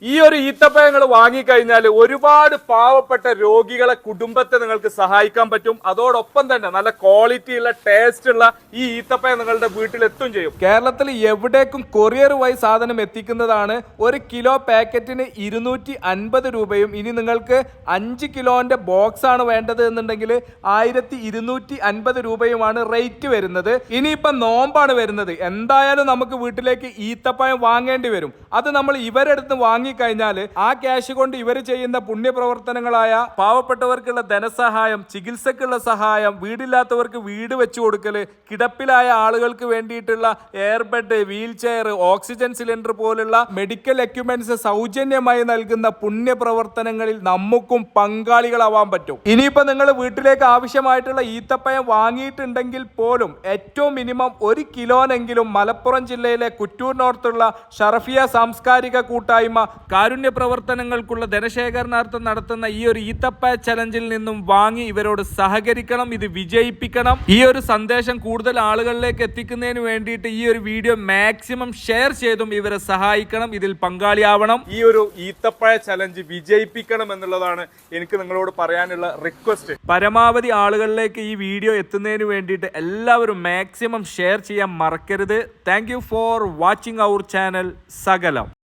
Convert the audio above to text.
ഈ ഒരു ഈത്തപ്പഴങ്ങൾ വാങ്ങിക്കഴിഞ്ഞാൽ ഒരുപാട് പാവപ്പെട്ട രോഗികളെ കുടുംബത്തെ നിങ്ങൾക്ക് സഹായിക്കാൻ പറ്റും. അതോടൊപ്പം തന്നെ നല്ല ക്വാളിറ്റി ഉള്ള ടേസ്റ്റ് ഉള്ള ഈ ഈത്തപ്പഴം നിങ്ങളുടെ വീട്ടിൽ എത്തും ചെയ്യും. കേരളത്തിൽ എവിടേക്കും കൊറിയർ വഴി സാധനം എത്തിക്കുന്നതാണ്. ഒരു കിലോ പാക്കറ്റിന് 250 രൂപയും ഇനി നിങ്ങൾക്ക് 5 കിലോന്റെ ബോക്സ് ആണ് വേണ്ടത് എന്നുണ്ടെങ്കിൽ 1250 രൂപയുമാണ് റേറ്റ് വരുന്നത്. ഇനിയിപ്പം നോമ്പാണ് വരുന്നത്, എന്തായാലും നമുക്ക് വീട്ടിലേക്ക് ഈത്തപ്പഴം വാങ്ങേണ്ടി വരും. അത് നമ്മൾ ഇവരെടുത്ത് കഴിഞ്ഞാൽ ആ ക്യാഷ് കൊണ്ട് ഇവർ ചെയ്യുന്ന പുണ്യപ്രവർത്തനങ്ങളായ പാവപ്പെട്ടവർക്കുള്ള ധനസഹായം, ചികിത്സക്കുള്ള സഹായം, വീടില്ലാത്തവർക്ക് വീട് വെച്ചു കൊടുക്കല്, കിടപ്പിലായ ആളുകൾക്ക് വേണ്ടിയിട്ടുള്ള airbed, wheel chair, oxygen cylinder പോലുള്ള മെഡിക്കൽ എക്യുപ്മെന്റ്സ് സൗജന്യമായി നൽകുന്ന പുണ്യപ്രവർത്തനങ്ങളിൽ നമുക്കും പങ്കാളികളാവാൻ പറ്റും. ഇനിയിപ്പോ നിങ്ങൾ വീട്ടിലേക്ക് ആവശ്യമായിട്ടുള്ള ഈത്തപ്പഴം വാങ്ങിയിട്ടുണ്ടെങ്കിൽ പോലും ഏറ്റവും മിനിമം 1 കിലോനെങ്കിലും മലപ്പുറം ജില്ലയിലെ കുറ്റൂർ നോർത്തുള്ള ഷറഫിയ സാംസ്കാരിക കൂട്ടായ്മ കാരുണ്യ പ്രവർത്തനങ്ങൾക്കുള്ള ധനശേഖരണാർത്ഥം നടത്തുന്ന ഈ ഒരു ഈത്തപ്പഴ ചലഞ്ചിൽ നിന്നും വാങ്ങി ഇവരോട് സഹകരിക്കണം. ഇത് വിജയിപ്പിക്കണം. ഈ ഒരു സന്ദേശം കൂടുതൽ ആളുകളിലേക്ക് എത്തിക്കുന്നതിന് വേണ്ടിയിട്ട് ഈ ഒരു വീഡിയോ മാക്സിമം ഷെയർ ചെയ്തും ഇവരെ സഹായിക്കണം, ഇതിൽ പങ്കാളിയാവണം. ഈ ഒരു ഈത്തപ്പഴ ചലഞ്ച് വിജയിപ്പിക്കണം എന്നുള്ളതാണ് എനിക്ക് നിങ്ങളോട് പറയാനുള്ള റിക്വസ്റ്റ്. പരമാവധി ആളുകളിലേക്ക് ഈ വീഡിയോ എത്തുന്നതിന് വേണ്ടിയിട്ട് എല്ലാവരും മാക്സിമം ഷെയർ ചെയ്യാൻ മറക്കരുത്. Thank you for watching our channel സകലം.